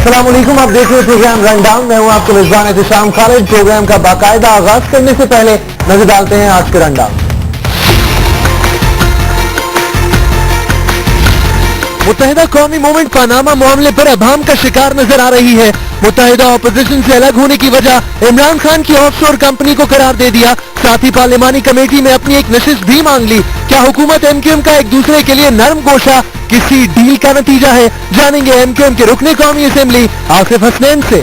अस्सलाम वालेकुम, आप देख रहे हैं प्रोग्राम रन डाउन। मैं हूं आपको मेजबान एहतिशाम खालिद। प्रोग्राम का बाकायदा आगाज करने से पहले नजर डालते हैं आज के रन डाउन। मुत्तहिदा कौमी मूवमेंट पनामा मामले पर अभाम का शिकार नजर आ रही है। मुत्तहिदा ऑपोजिशन से अलग होने की वजह इमरान खान की ऑफशोर कंपनी को करार दे दिया। साथ ही पार्लिमानी कमेटी में अपनी एक नशिस्त भी मांग ली। क्या हुकूमत एमक्यूएम का एक दूसरे के लिए नरम गोशा किसी डील का नतीजा है? जानेंगे एमक्यूएम के रुकने कौमी असेंबली आसिफ हसनैन से।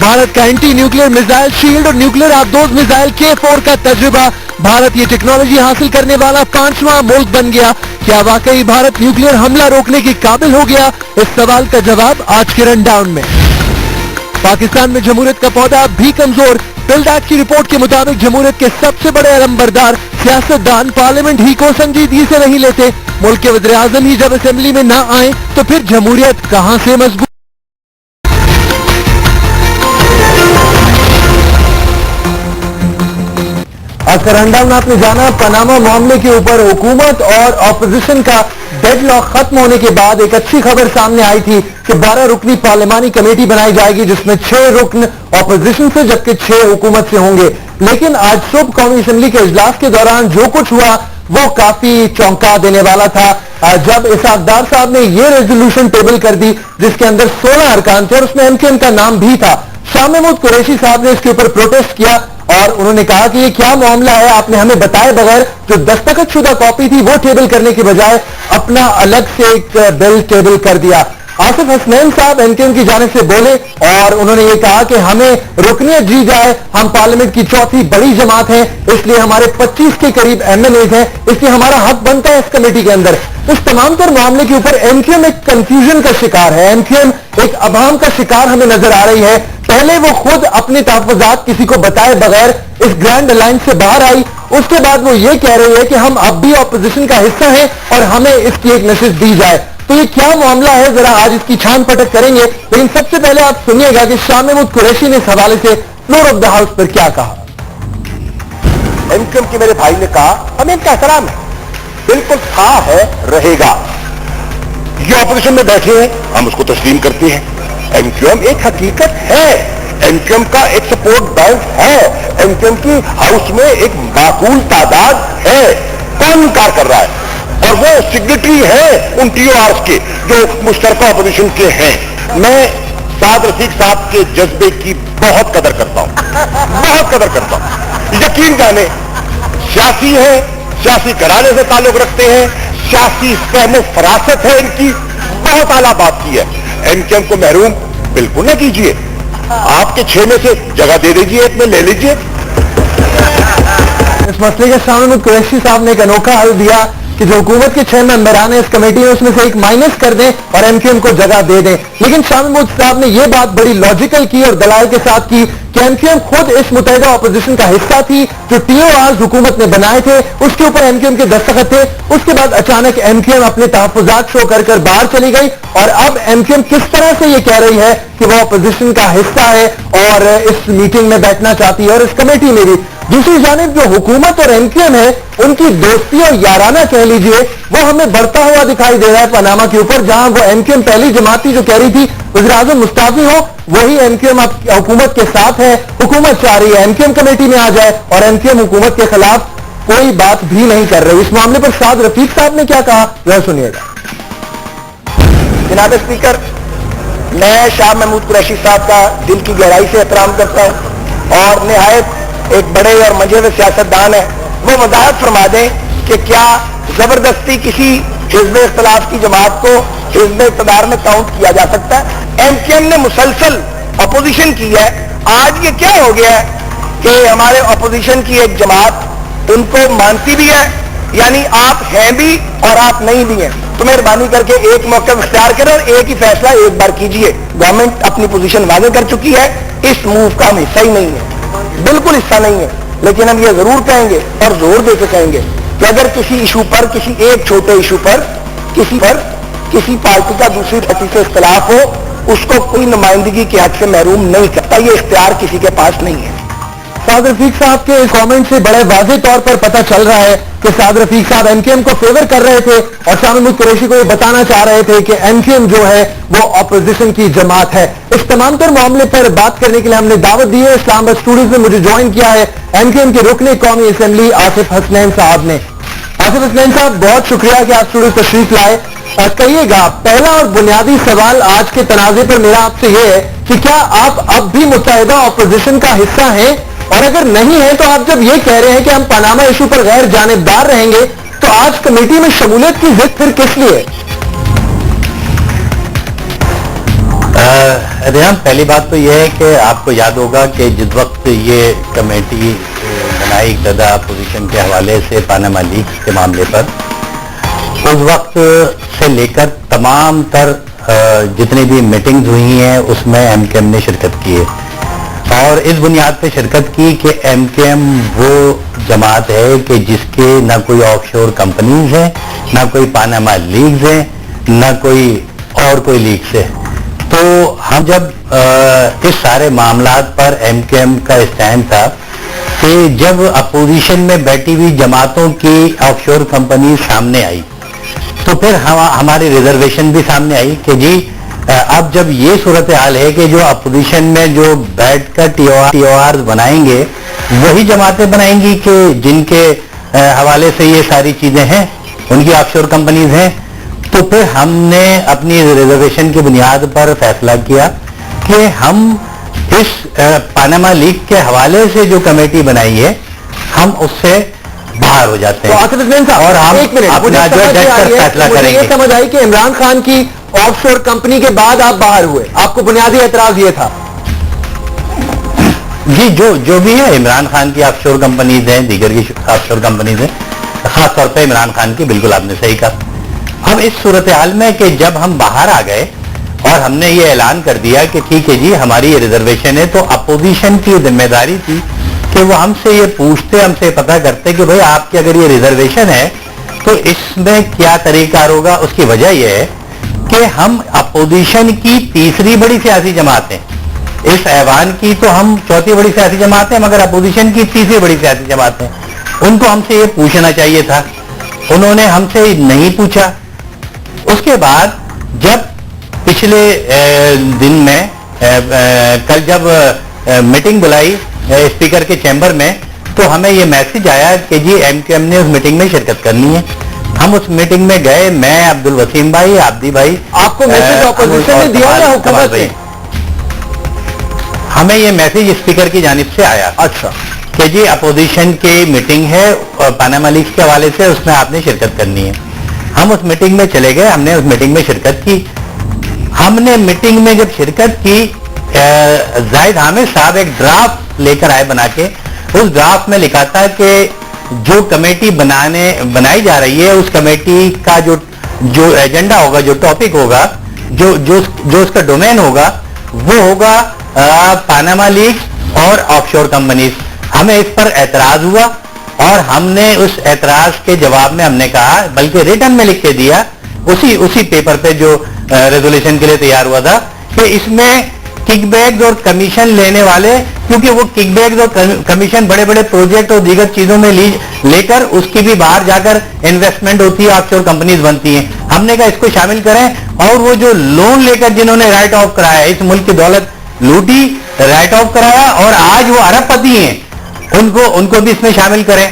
भारत का एंटी न्यूक्लियर मिसाइल शील्ड और न्यूक्लियर आबदोज मिसाइल K4 का तजुर्बा। भारत ये टेक्नोलॉजी हासिल करने वाला 5वां मुल्क बन गया। क्या वाकई भारत न्यूक्लियर हमला रोकने के काबिल हो गया? इस सवाल का जवाब आज के रन डाउन में। पाकिस्तान में जमहूरियत का पौधा अब भी कमजोर। पिल्डाक की रिपोर्ट के मुताबिक जमहूरियत के सबसे बड़े अलमबरदार सियासतदान पार्लियामेंट ही को संजीदगी से नहीं लेते। मुल्क के वज़ीर आज़म ही जब असेंबली में न आए तो फिर जमहूरियत कहां से मजबूत? आज का रनडाउन आपने जाना पनामा मामले के ऊपर हुकूमत और ऑपोजिशन का डेडलॉक खत्म होने के बाद एक अच्छी खबर सामने आई थी कि 12 रुकनी पार्लिमानी कमेटी बनाई जाएगी, जिसमें 6 रुकन ऑपोजिशन से जबकि 6 हुकूमत से होंगे। लेकिन आज सुबह कौमी असेंबली के इजलास के दौरान जो कुछ हुआ वो काफी चौंका देने वाला था, जब इसाकदार साहब ने ये रेजोल्यूशन टेबल कर दी जिसके अंदर 16 अरकान थे और उसमें एमक्यूएम का नाम भी था। शाह महमूद कुरैशी साहब ने इसके ऊपर प्रोटेस्ट किया और उन्होंने कहा कि ये क्या मामला है, आपने हमें बताए बगैर जो दस्तखत शुदा कॉपी थी वो टेबल करने के बजाय अपना अलग से एक बिल टेबल कर दिया। आसिफ हसनैन साहब एमक्यूएम की जानिब से बोले और उन्होंने ये कहा कि हमें रुकनियत दी जाए। हम पार्लियामेंट की चौथी बड़ी जमात है, इसलिए हमारे 25 के करीब एमएनएज हैं, इसलिए हमारा हक बनता है इस कमेटी के अंदर। इस तमाम तर मामले के ऊपर एमक्यूएम एक कंफ्यूजन का शिकार है। एमक्यूएम एक अभाम का शिकार हमें नजर आ रही है। पहले वो खुद अपने तहफ़्फ़ुज़ात किसी को बताए बगैर इस ग्रैंड अलायंस से बाहर आई, उसके बाद वो ये कह रही है कि हम अब भी ऑपोजिशन का हिस्सा हैं और हमें इसकी एक नशिस्त दी जाए। तो ये क्या मामला है, जरा आज इसकी छान पटक करेंगे। लेकिन सबसे पहले आप सुनिएगा कि शाह महमूद कुरैशी ने इस हवाले से फ्लोर ऑफ द हाउस पर क्या कहा। एमक्यूएम के मेरे भाई ने कहा हमें इनका एहतराम है, बिल्कुल था है रहेगा। ये ऑपोजिशन में बैठे हैं, हम उसको तस्लीम करते हैं। एमक्यूएम एक हकीकत है, एमक्यूएम का एक सपोर्ट बैंक है, एमक्यूएम की हाउस में एक माकूल तादाद है। कौन इनकार कर रहा है? और वो सिग्नेटरी है उन टीओआरस के जो मुश्तरका ऑपोजिशन के हैं। मैं साद रफीक साहब के जज्बे की बहुत कदर करता हूं, बहुत कदर करता हूं। यकीन जाने सियासी है, सियासी घराने से ताल्लुक रखते हैं, सियासी फहम फरासत है इनकी, बहुत आला बात की है। एमक्यूएम को महरूम बिल्कुल न कीजिए, आपके 6 में से जगह दे दीजिए, एक में ले लीजिए। इस मसले का शाह महमूद कुरैशी साहब ने एक अनोखा हल दिया कि जो हुकूमत के 6 मेंबरान हैं इस कमेटी में उसमें से एक माइनस कर दें और एमक्यूएम को जगह दे दें। लेकिन शाह महमूद साहब ने यह बात बड़ी लॉजिकल की और दलाइल के साथ की कि एमक्यूएम खुद इस मुत्तहिदा ऑपोजिशन का हिस्सा थी। जो टीओआर हुकूमत ने बनाए थे उसके ऊपर एमक्यूएम के दस्तखत थे। उसके बाद अचानक एमक्यूएम अपने तहफ़्फ़ुज़ात शो कर कर बाहर चली गई और अब एमक्यूएम किस तरह से ये कह रही है कि वो ऑपोजिशन का हिस्सा है और इस मीटिंग में बैठना चाहती है और इस कमेटी में भी। दूसरी जानिब जो हुकूमत और एमक्यूएम है उनकी दोस्ती और याराना कह लीजिए वो हमें बढ़ता हुआ दिखाई दे रहा है पनामा के ऊपर, जहां वो एमक्यूएम पहली जमात थी जो कह रही थी वज़ीर आज़म मुस्ताफी हो, वही एमक्यूएम अब हुकूमत के साथ है। हुकूमत चाह रही है एमक्यूएम कमेटी में आ जाए और एमक्यूएम हुकूमत के खिलाफ कोई बात भी नहीं कर रही। इस मामले पर साद रफीक साहब ने क्या कहा वह सुनिएगा। जनाब स्पीकर, मैं शाह महमूद कुरैशी साहब का दिल की गहराई से एहतराम करता हूं और निहायत एक बड़े और मंजे हुए सियासतदान है। वो वजाहत फरमा दें कि क्या जबरदस्ती किसी हिज़्ब इख्तिलाफ की जमात को हिज़्ब इक़्तिदार में काउंट किया जा सकता है? एमक्यूएम ने मुसलसल अपोजिशन की है। आज ये क्या हो गया है कि हमारे अपोजिशन की एक जमात उनको मानती भी है, यानी आप हैं भी और आप नहीं भी हैं। तो मेहरबानी करके एक मौका इख्तियार करें और एक ही फैसला एक बार कीजिए। गवर्नमेंट अपनी पोजीशन वाज़ेह कर चुकी है, इस मूव का हम हिस्सा ही नहीं है, बिल्कुल हिस्सा नहीं है। लेकिन हम ये जरूर कहेंगे और जोर दे के कहेंगे कि अगर किसी इशू पर, किसी एक छोटे इशू पर किसी पार्टी का दूसरी पार्टी से इख्तिलाफ हो, उसको कोई नुमाइंदगी के हक से महरूम नहीं करता। ये इख्तियार किसी के पास नहीं है। साद रफीक साहब के इस कमेंट से बड़े वाज़ेह तौर पर पता चल रहा है कि साद रफीक साहब एमकेएम को फेवर कर रहे थे और शाह महमूद कुरैशी को ये बताना चाह रहे थे कि एमकेएम जो है वो अपोजिशन की जमात है। इस तमाम तर मामले पर बात करने के लिए हमने दावत दी है। इस्लामाबाद स्टूडियोज में मुझे ज्वाइन किया है एमकेएम के रुकने कौमी असेंबली आसिफ हसनैन साहब ने। आसिफ हसनैन साहब, बहुत शुक्रिया कि आप स्टूडियो तशरीफ लाए। कहिएगा, पहला और बुनियादी सवाल आज के तनाज़े पर मेरा आपसे ये है कि क्या आप अब भी मुत्तहिदा अपोजिशन का हिस्सा हैं, और अगर नहीं है तो आप जब ये कह रहे हैं कि हम पनामा इशू पर गैर जानिबदार रहेंगे तो आज कमेटी में शमूलियत की जिद फिर किस लिए? रेहान, पहली बात तो यह है कि आपको याद होगा कि जिस वक्त ये कमेटी बनाई इब्तदा अपोजिशन के हवाले से पनामा लीक्स के मामले पर, उस वक्त से लेकर तमाम तर जितनी भी मीटिंग्स हुई हैं उसमें एमकेएम ने शिरकत की है, और इस बुनियाद पे शिरकत की कि एमकेएम वो जमात है कि जिसके ना कोई ऑफशोर कंपनीज हैं, ना कोई पनामा लीक्स हैं, ना कोई और कोई लीक्स है। तो हम जब इस सारे मामलात पर एमकेएम का स्टैंड था कि जब अपोजिशन में बैठी हुई जमातों की ऑफशोर कंपनी सामने आई तो फिर हमारी रिजर्वेशन भी सामने आई कि जी अब जब ये सूरत हाल है कि जो अपोजिशन में जो बैठकर टीओआर बनाएंगे वही जमातें बनाएंगी कि जिनके हवाले से ये सारी चीजें हैं, उनकी ऑफशोर कंपनीज हैं, तो फिर हमने अपनी रिजर्वेशन की बुनियाद पर फैसला किया कि हम इस पनामा लीक के हवाले से जो कमेटी बनाई है हम उससे बाहर हो जाते हैं, और हम अपना जो फैसला करेंगे। ये समझ आई कि इमरान खान की ऑफशोर कंपनी के बाद आप बाहर हुए, आपको बुनियादी एतराज ये था? जी, जो भी है इमरान खान की ऑफशोर कंपनीज हैं, दीगर की ऑफशोर कंपनीज हैं, खासतौर पे इमरान खान की, बिल्कुल आपने सही कहा। हम इस सूरत हाल में कि जब हम बाहर आ गए और हमने ये ऐलान कर दिया कि ठीक है जी हमारी ये रिजर्वेशन है, तो अपोजिशन की जिम्मेदारी थी कि वो हमसे ये पूछते, हमसे पता करते कि भाई आपकी अगर ये रिजर्वेशन है तो इसमें क्या तरीका होगा। उसकी वजह यह है कि हम अपोजिशन की तीसरी बड़ी सियासी जमात हैं, इस ऐवान की तो हम चौथी बड़ी सियासी जमात हैं, मगर अपोजिशन की तीसरी बड़ी सियासी जमात हैं। उनको हमसे ये पूछना चाहिए था, उन्होंने हमसे नहीं पूछा। उसके बाद जब पिछले दिन में कल जब मीटिंग बुलाई स्पीकर के चैम्बर में, तो हमें ये मैसेज आया कि जी एमकेएम ने उस मीटिंग में शिरकत करनी है। हम उस मीटिंग में गए, मैं, अब्दुल वसीम भाई, आब्दी भाई। आपको मैसेज ऑपोजिशन ने दिया या हुकूमत ने? हमें ये मैसेज स्पीकर की जानिब से आया। अच्छा, कि जी अपोजिशन की मीटिंग है पनामा लीक्स के हवाले से, उसमें आपने शिरकत करनी है। हम उस मीटिंग में चले गए, हमने उस मीटिंग में शिरकत की। हमने मीटिंग में जब शिरकत की, जाहिद हामिद साहब एक ड्राफ्ट लेकर आए बना के। उस ड्राफ्ट में लिखा था कि जो कमेटी बनाई जा रही है उस कमेटी का जो एजेंडा होगा, जो टॉपिक होगा, जो उसका डोमेन होगा, वो होगा पनामा लीक्स और ऑफशोर कंपनीज। हमें इस पर एतराज हुआ और हमने उस एतराज के जवाब में हमने कहा, बल्कि रिटर्न में लिख के दिया उसी पेपर पे जो रेजोल्यूशन के लिए तैयार हुआ था, कि इसमें किकबैक्स और कमीशन लेने वाले, क्योंकि वो किकबैक्स और कमीशन बड़े बड़े प्रोजेक्ट और दीगर चीजों में लेकर उसकी भी बाहर जाकर इन्वेस्टमेंट होती है, ऑफशोर कंपनीज बनती हैं। हमने कहा इसको शामिल करें, और वो जो लोन लेकर जिन्होंने राइट ऑफ कराया, इस मुल्क की दौलत लूटी, राइट ऑफ कराया और आज वो अरबपति हैं, उनको भी इसमें शामिल करें।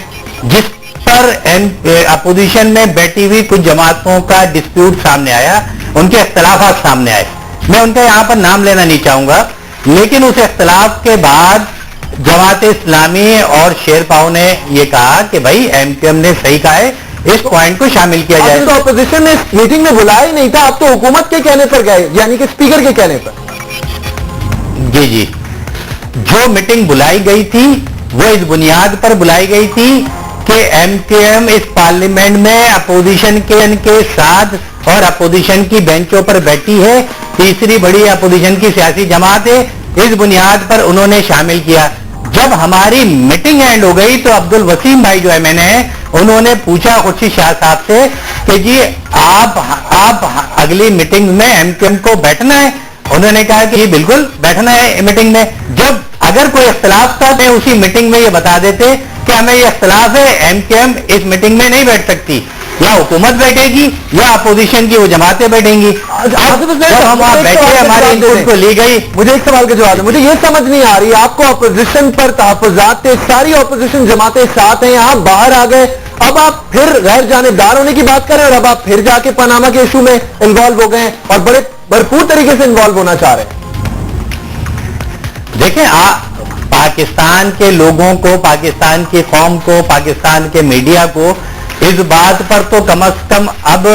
जिस पर अपोजिशन में बैठी हुई कुछ जमातों का डिस्प्यूट सामने आया, उनके इख्तलाफात सामने आए। मैं उनका यहां पर नाम लेना नहीं चाहूंगा, लेकिन उस इख्तलाफ के बाद जमात इस्लामी और शेरपाओ ने ये कहा कि भाई एमकेएम ने सही कहा है, इस पॉइंट को शामिल किया जाए। तो अपोजिशन ने इस मीटिंग में बुलाया ही नहीं था, आप तो हुकूमत के कहने पर गए, यानी कि स्पीकर के कहने पर। जी, जो मीटिंग बुलाई गई थी वो इस बुनियाद पर बुलाई गई थी कि एमकेएम इस पार्लियामेंट में अपोजिशन के साथ और अपोजिशन की बेंचों पर बैठी है, तीसरी बड़ी अपोजिशन की सियासी जमात है, इस बुनियाद पर उन्होंने शामिल किया। जब हमारी मीटिंग एंड हो गई तो अब्दुल वसीम भाई जो एमएनए है, उन्होंने पूछा खुर्शीद शाह साहब से कि जी आप अगली मीटिंग में एमकेएम को बैठना है? उन्होंने कहा कि बिल्कुल बैठना है मीटिंग में। जब اگر کوئی اختلاف تھا تو اسی میٹنگ میں یہ بتا دیتے کہ ہمیں یہ اختلاف ہے, ایم کیو ایم اس میٹنگ میں نہیں بیٹھ سکتی, یا حکومت بیٹھے گی یا اپوزیشن کی وہ جماعتیں بیٹھیں گی. ہم وہاں بیٹھے, ہمارے انپٹ کو لی گئی. مجھے ایک سوال کا جواب ہے, مجھے یہ سمجھ نہیں آ رہی, آپ کو اپوزیشن پر تحفظات تھے, ساری اپوزیشن جماعتیں ساتھ ہیں, آپ باہر آ گئے, اب آپ پھر غیر جانبدار ہونے کی بات کریں اور اب آپ پھر جا کے پاناما کے ایشو میں انوالو ہو گئے اور بڑے بھرپور طریقے سے انوالو ہونا چاہ رہے ہیں. دیکھیں, پاکستان کے لوگوں کو, پاکستان کی قوم کو, پاکستان کے میڈیا کو اس بات پر تو کم از کم اب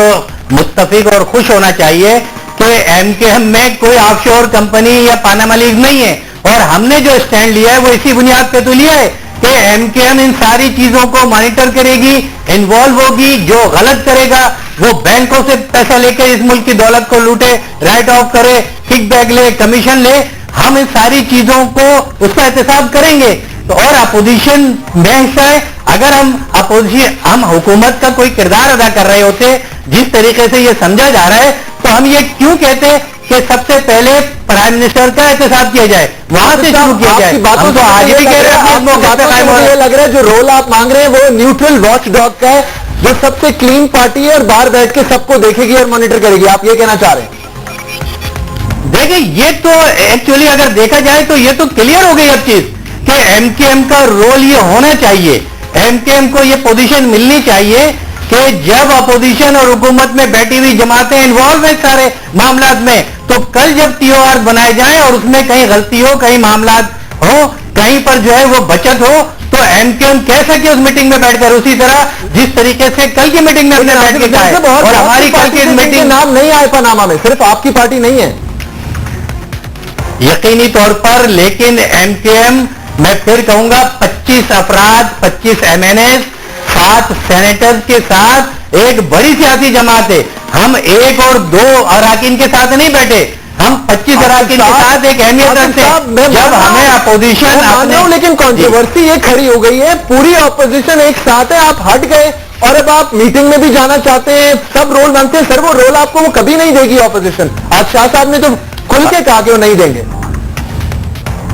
متفق اور خوش ہونا چاہیے کہ ایم کیو ایم میں کوئی آف شور کمپنی یا پاناما لیک نہیں ہے, اور ہم نے جو اسٹینڈ لیا ہے وہ اسی بنیاد پہ تو لیا ہے کہ ایم کیو ایم ان ساری چیزوں کو مانیٹر کرے گی, انوالو ہوگی, جو غلط کرے گا وہ بینکوں سے پیسہ لے کے اس ملک کی دولت کو لوٹے, رائٹ آف کرے, کک بیک لے, کمیشن لے, ہم ان ساری چیزوں کو اس کا احتساب کریں گے. تو اور اپوزیشن میں حصہ ہے, اگر ہم حکومت کا کوئی کردار ادا کر رہے ہوتے جس طریقے سے یہ سمجھا جا رہا ہے, تو ہم یہ کیوں کہتے کہ سب سے پہلے پرائم منسٹر کا احتساب کیا جائے, وہاں سے شروع کیا جائے. ہم تو آج بھی کہہ رہے ہیں, یہ لگ رہا ہے جو رول آپ مانگ رہے ہیں وہ نیوٹرل واچ ڈاگ کا ہے, جو سب سے کلین پارٹی ہے اور باہر بیٹھ کے سب کو دیکھے گی اور مانیٹر کرے گی, آپ یہ کہنا چاہ رہے ہیں؟ دیکھیں, یہ تو ایکچولی اگر دیکھا جائے تو یہ تو کلیئر ہو گئی اب چیز کہ ایم کیو ایم کا رول یہ ہونا چاہیے, ایم کیو ایم کو یہ پوزیشن ملنی چاہیے کہ جب اپوزیشن اور حکومت میں بیٹھی ہوئی جماعتیں انوالو ہیں سارے معاملات میں, تو کل جب ٹی او آر بنائے جائیں اور اس میں کہیں غلطی ہو, کہیں معاملات ہو, کہیں پر جو ہے وہ بچت ہو, تو ایم کیو ایم کہہ سکے اس میٹنگ میں بیٹھ کر اسی طرح جس طریقے سے کل کی میٹنگ میں بیٹھ کے کہا ہے. اور ہماری کل کی میٹنگ نام نہیں آئے پاناما میں, صرف آپ کی پارٹی نہیں ہے یقینی طور پر, لیکن ایم کیو ایم میں پھر کہوں گا 25 افراد, 25 ایم این ایز, 7 سینیٹرز کے ساتھ ایک بڑی سیاسی جماعت ہے. ہم ایک اور دو اراکین کے ساتھ نہیں بیٹھے, ہم 25 اراکین کے ساتھ ایک اہمیت رکھتے ہیں. جب ہمیں اپوزیشن, لیکن کنٹروورسی یہ کھڑی ہو گئی ہے, پوری اپوزیشن ایک ساتھ ہے, آپ ہٹ گئے اور اب آپ میٹنگ میں بھی جانا چاہتے ہیں, سب رول مانگتے ہیں. سر وہ رول آپ کو وہ کبھی نہیں دے گی اپوزیشن, آج شاہ صاحب نے تو کھل کے کہا کہ وہ نہیں دیں گے.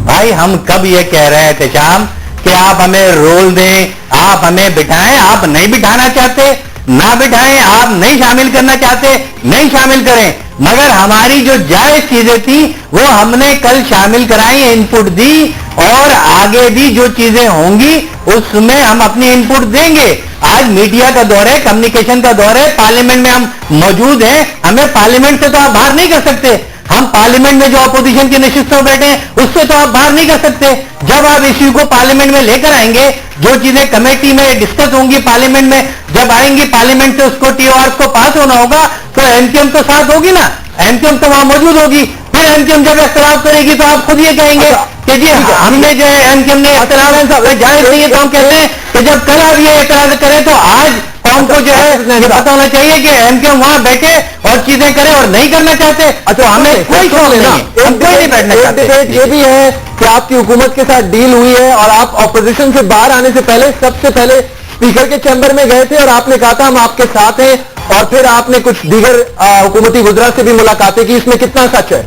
بھائی ہم کب یہ کہہ رہے ہیں احتشام کہ آپ ہمیں رول دیں, آپ ہمیں بٹھائیں, آپ نہیں بٹھانا چاہتے نہ بٹھائیں, آپ نہیں شامل کرنا چاہتے نہیں شامل کریں, مگر ہماری جو جائز چیزیں تھیں وہ ہم نے کل شامل کرائی, انپٹ دی, اور آگے بھی جو چیزیں ہوں گی اس میں ہم اپنی انپٹ دیں گے. آج میڈیا کا دور ہے, کمیونیکیشن کا دور ہے, پارلیمنٹ میں ہم موجود ہیں, ہمیں پارلیمنٹ سے تو آپ باہر نہیں کر سکتے. ہم پارلیمنٹ میں جو اپوزیشن کی نشستوں بیٹھے ہیں اس سے تو آپ باہر نہیں کر سکتے. جب آپ ایشو کو پارلیمنٹ میں لے کر آئیں گے, جو چیزیں کمیٹی میں ڈسکس ہوں گی پارلیمنٹ میں جب آئیں گی, پارلیمنٹ سے اس کو ٹی او آر کو پاس ہونا ہوگا, تو ایم کیو ایم تو ساتھ ہوگی نا, ایم کیو ایم تو وہاں موجود ہوگی. پھر ایم کیو ایم جب اختلاف کرے گی تو آپ خود یہ کہیں گے کہ جی ہم نے جو ہے ایم کیو ایم نے اختلاف جائز نہیں ہے, تو ہم کہتے ہیں کہ جب کل آپ یہ اعتراض کریں تو آج قوم کو جو ہے یہ پتا ہونا چاہیے کہ ایم کیو ایم وہاں بیٹھے اور چیزیں کریں, اور نہیں کرنا چاہتے تو ہمیں کوئی شوق نہیں ہے, ہم کوئی نہیں بیٹھنا چاہتے. یہ بھی ہے کہ آپ کی حکومت کے ساتھ ڈیل ہوئی ہے اور آپ اپوزیشن سے باہر آنے سے پہلے سب سے پہلے اسپیکر کے چیمبر میں گئے تھے اور آپ نے کہا تھا ہم آپ کے ساتھ ہیں, اور پھر آپ نے کچھ دیگر حکومتی وزراء سے بھی ملاقاتیں کی, اس میں کتنا سچ ہے؟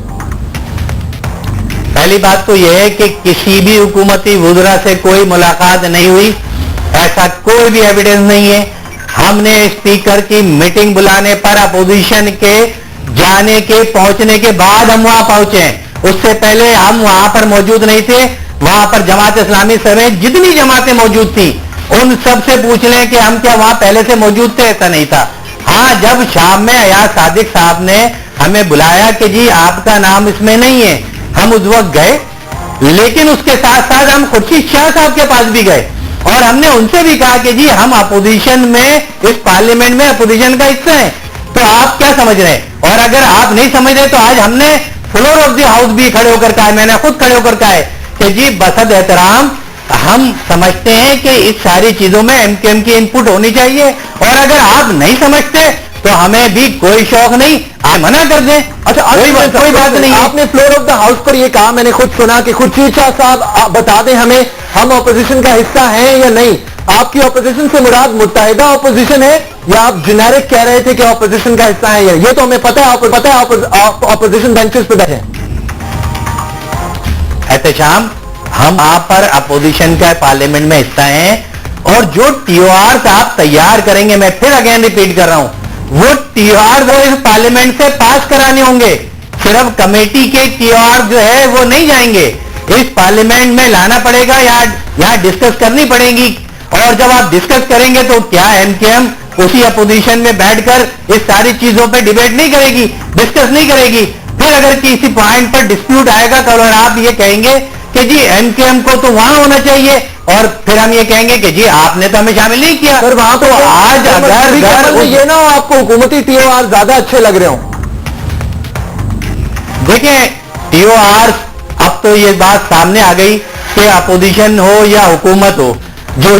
پہلی بات تو یہ ہے کہ کسی بھی حکومتی وزراء سے کوئی ملاقات نہیں ہوئی, ایسا کوئی بھی ایویڈنس نہیں ہے. ہم نے اسپیکر کی میٹنگ بلانے پر اپوزیشن کے جانے کے پہنچنے کے بعد ہم وہاں پہنچے ہیں, اس سے پہلے ہم وہاں پر موجود نہیں تھے. وہاں پر جماعت اسلامی سمیت جتنی جماعتیں موجود تھیں ان سب سے پوچھ لیں کہ ہم کیا وہاں پہلے سے موجود تھے, ایسا نہیں تھا. ہاں, جب شام میں ایاز صادق صاحب نے ہمیں بلایا کہ جی آپ کا نام اس میں نہیں ہے, ہم اس وقت گئے, لیکن اس کے ساتھ ساتھ ہم خورشید شاہ صاحب کے پاس بھی گئے اور ہم نے ان سے بھی کہا کہ جی ہم اپوزیشن میں اس پارلیمنٹ میں اپوزیشن کا حصہ ہیں, تو آپ کیا سمجھ رہے ہیں؟ اور اگر آپ نہیں سمجھ رہے تو آج ہم نے فلور آف دی ہاؤس بھی کھڑے ہو کر کہا ہے, میں نے خود کھڑے ہو کر کہا ہے کہ جی بصد احترام ہم سمجھتے ہیں کہ اس ساری چیزوں میں ایم کیو ایم کی انپٹ ہونی چاہیے, اور اگر آپ نہیں سمجھتے تو ہمیں بھی کوئی شوق نہیں, آپ منع کر دیں. اچھا, کوئی بات نہیں. آپ نے فلور آف دا ہاؤس پر یہ کہا, میں نے خود سنا کہ خورشید شاہ صاحب بتا دیں ہمیں ہم اپوزیشن کا حصہ ہیں یا نہیں. آپ کی اپوزیشن سے مراد متحدہ اپوزیشن ہے یا آپ جنیرک کہہ رہے تھے کہ اپوزیشن کا حصہ ہے؟ یہ تو ہمیں پتہ ہے اپوزیشن بینچز پہ بیٹھے ہیں. احتشام, ہم وہاں پر اپوزیشن کا پارلیمنٹ میں حصہ ہیں اور جو ٹی او آر آپ تیار کریں گے, میں پھر اگین ریپیٹ کر رہا ہوں, وہ ٹی او آر وہ اس پارلیمنٹ سے پاس کرانے ہوں گے. صرف کمیٹی کے ٹی او آر جو ہے وہ نہیں جائیں گے, اس پارلیمنٹ میں لانا پڑے گا, یہاں ڈسکس کرنی پڑے گی. اور جب آپ ڈسکس کریں گے تو کیا ایم کیو ایم اسی اپوزیشن میں بیٹھ کر اس ساری چیزوں پہ ڈیبیٹ نہیں کرے گی, ڈسکس نہیں کرے گی؟ پھر اگر کسی پوائنٹ پر ڈسپیوٹ آئے گا تو آپ یہ کہیں گے کہ جی ایم کیو ایم کو تو وہاں ہونا چاہیے, اور پھر ہم یہ کہیں گے کہ جی آپ نے تو ہمیں شامل نہیں کیا. سر وہاں تو آج اگر یہ نہ ہو آپ کو حکومتی ٹی او آر زیادہ اچھے لگ رہے ہوں. دیکھیں ٹی او آر اب تو یہ بات سامنے آ گئی کہ اپوزیشن ہو یا حکومت ہو, جو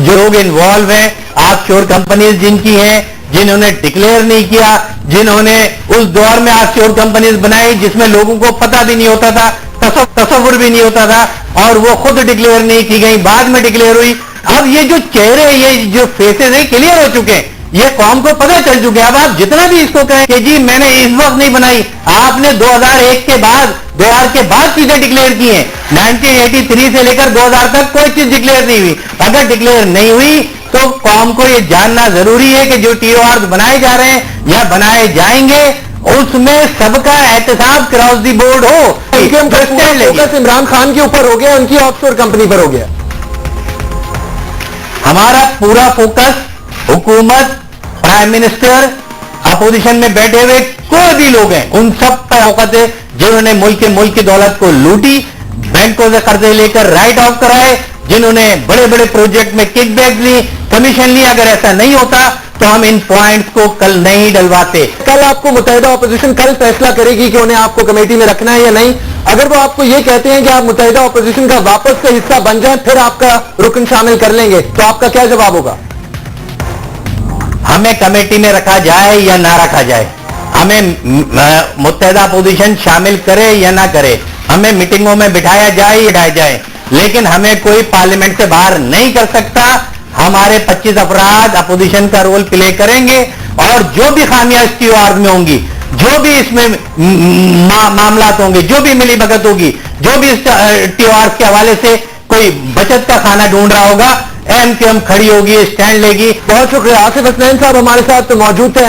لوگ انوالو ہیں, آف شور کمپنیز جن کی ہیں, جنہوں نے ڈکلیئر نہیں کیا, جنہوں نے اس دور میں آف شور کمپنیز بنائی جس میں لوگوں کو پتہ بھی نہیں ہوتا تھا, تصور بھی نہیں ہوتا تھا, اور وہ خود ڈکلیئر نہیں کی گئی, بعد میں ڈکلیئر ہوئی. اب یہ جو چہرے, یہ جو فیسز ہیں کلیئر ہو چکے ہیں, یہ قوم کو پتہ چل چکے ہیں. اب آپ جتنا بھی اس کو کہیں کہ جی میں نے اس وقت نہیں بنائی, آپ نے 2001 کے بعد چیزیں ڈکلیئر کی ہیں. 1983 سے لے کر 2000 تک کوئی چیز ڈکلیئر نہیں ہوئی. اگر ڈکلیئر نہیں ہوئی تو قوم کو یہ جاننا ضروری ہے کہ جو ٹی او آر بنائے جا رہے ہیں یا بنائے جائیں گے اس میں سب کا احتساب cross the board who. Focus Imran Khan کے اوپر ہو گیا, ان کی آف شور کمپنی پر ہو گیا. ہمارا پورا فوکس حکومت, پرائم منسٹر, اپوزیشن میں بیٹھے ہوئے کوئی بھی لوگ ہیں, ان سب پر فوکس ہے جنہوں نے ملک کی دولت کو لوٹی, بینکوں سے قرضے لے کر رائٹ آف کرائے, جنہوں نے بڑے بڑے پروجیکٹ میں کک بیک لی, کمیشن لی. اگر ایسا نہیں ہوتا تو ہم ان پوائنٹس کو کل نہیں ڈلواتے. کل آپ کو متحدہ اپوزیشن کل فیصلہ کرے گی کہ انہیں آپ کو کمیٹی میں رکھنا ہے یا نہیں. اگر وہ آپ کو یہ کہتے ہیں کہ آپ متحدہ اپوزیشن کا واپس سے حصہ بن جائیں پھر آپ کا رکن شامل کر لیں گے, تو آپ کا کیا جواب ہوگا؟ ہمیں کمیٹی میں رکھا جائے یا نہ رکھا جائے, ہمیں متحدہ اپوزیشن شامل کرے یا نہ کرے, ہمیں میٹنگوں میں بٹھایا جائے یا ہٹایا جائے, لیکن ہمیں کوئی پارلیمنٹ سے باہر نہیں کر سکتا. ہمارے 25 افراد اپوزیشن کا رول پلے کریں گے, اور جو بھی خامیاں اس ٹی او آر میں ہوں گی, جو بھی اس میں معاملات ہوں گے, جو بھی ملی بھگت ہوگی, جو بھی اس ٹی او آر کے حوالے سے کوئی بچت کا کھانا ڈھونڈ رہا ہوگا, ایم کیو ایم کھڑی ہوگی, اسٹینڈ لے گی. بہت شکریہ. آصف حسنین صاحب ہمارے ساتھ موجود تھے.